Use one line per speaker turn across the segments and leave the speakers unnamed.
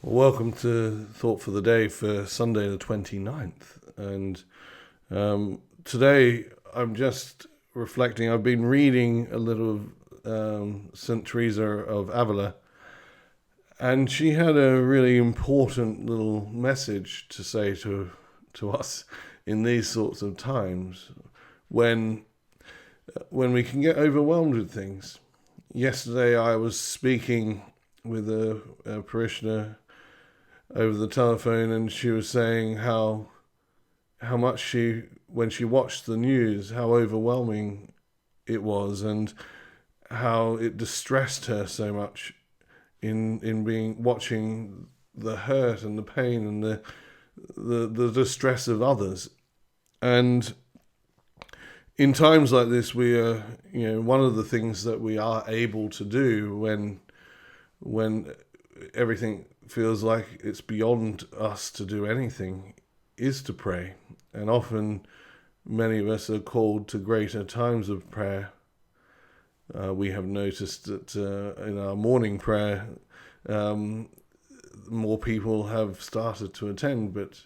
Welcome to Thought for the Day for Sunday the 29th. And today I'm just reflecting. I've been reading a little of St. Teresa of Avila, and she had a really important little message to say to us in these sorts of times when we can get overwhelmed with things. Yesterday I was speaking with a parishioner over the telephone, and she was saying how much when she watched the news, how overwhelming it was, and how it distressed her so much in being watching the hurt and the pain and the distress of others. And in times like this, we are, one of the things that we are able to do when everything feels like it's beyond us to do anything is to pray. And often many of us are called to greater times of prayer. We have noticed that in our morning prayer, more people have started to attend, but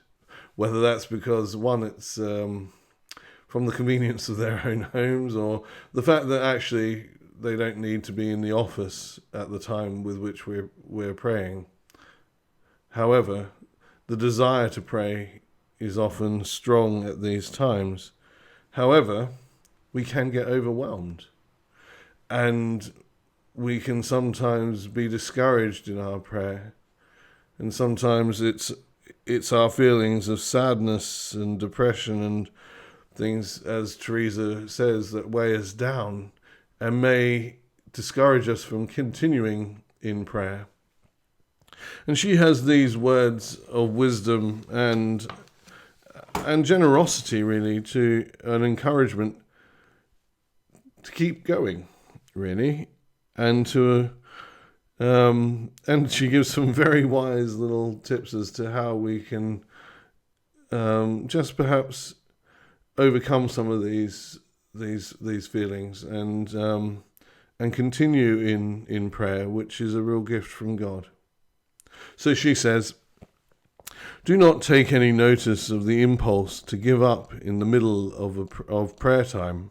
whether that's because, one, it's from the convenience of their own homes, or the fact that actually they don't need to be in the office at the time with which we're praying. However, the desire to pray is often strong at these times. However, we can get overwhelmed, and we can sometimes be discouraged in our prayer, and sometimes it's our feelings of sadness and depression and things, as Teresa says, that weigh us down and may discourage us from continuing in prayer. And she has these words of wisdom and generosity, really, to an encouragement to keep going, really, and and she gives some very wise little tips as to how we can just perhaps overcome some of these feelings and continue in prayer, which is a real gift from God. So she says, "Do not take any notice of the impulse to give up in the middle of prayer time.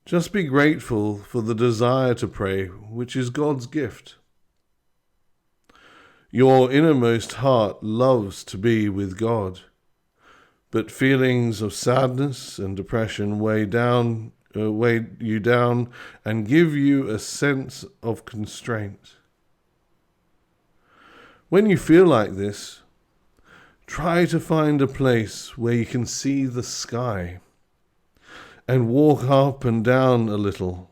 Just be grateful for the desire to pray, which is God's gift. Your innermost heart loves to be with God, but feelings of sadness and depression weigh you down and give you a sense of constraint. When you feel like this, try to find a place where you can see the sky and walk up and down a little.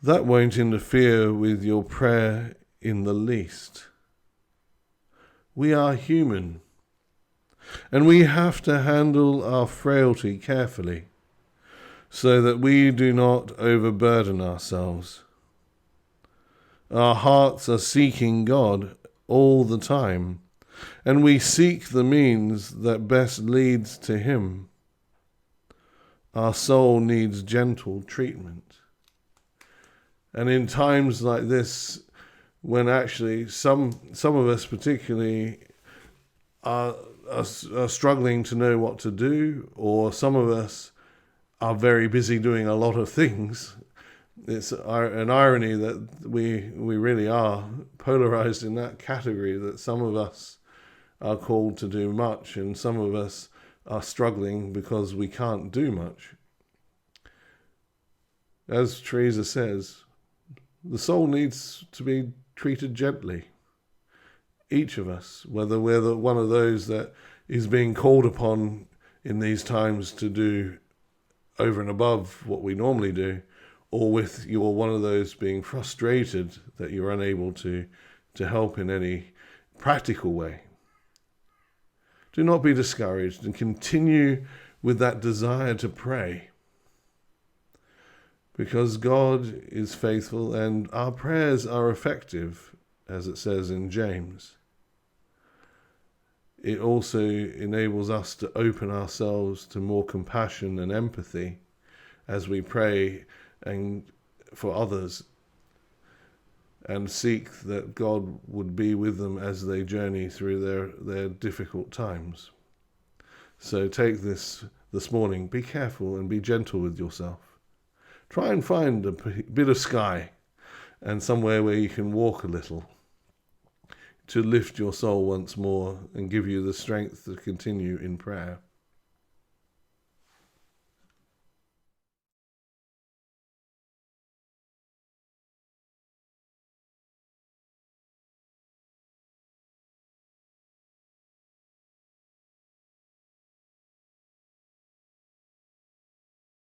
That won't interfere with your prayer in the least. We are human, and we have to handle our frailty carefully so that we do not overburden ourselves. Our hearts are seeking God all the time, and we seek the means that best leads to Him. Our soul needs gentle treatment. And in times like this, when actually some of us particularly are struggling to know what to do, or some of us are very busy doing a lot of things, it's an irony that we really are polarized in that category, that some of us are called to do much and some of us are struggling because we can't do much. As Teresa says, the soul needs to be treated gently. Each of us, whether we're one of those that is being called upon in these times to do over and above what we normally do, or with you're one of those being frustrated that you're unable to help in any practical way. Do not be discouraged and continue with that desire to pray, because God is faithful and our prayers are effective, as it says in James. It also enables us to open ourselves to more compassion and empathy as we pray and for others. and seek that God would be with them as they journey through their difficult times. So take this morning, be careful and be gentle with yourself. Try and find a bit of sky and somewhere where you can walk a little to lift your soul once more and give you the strength to continue in prayer.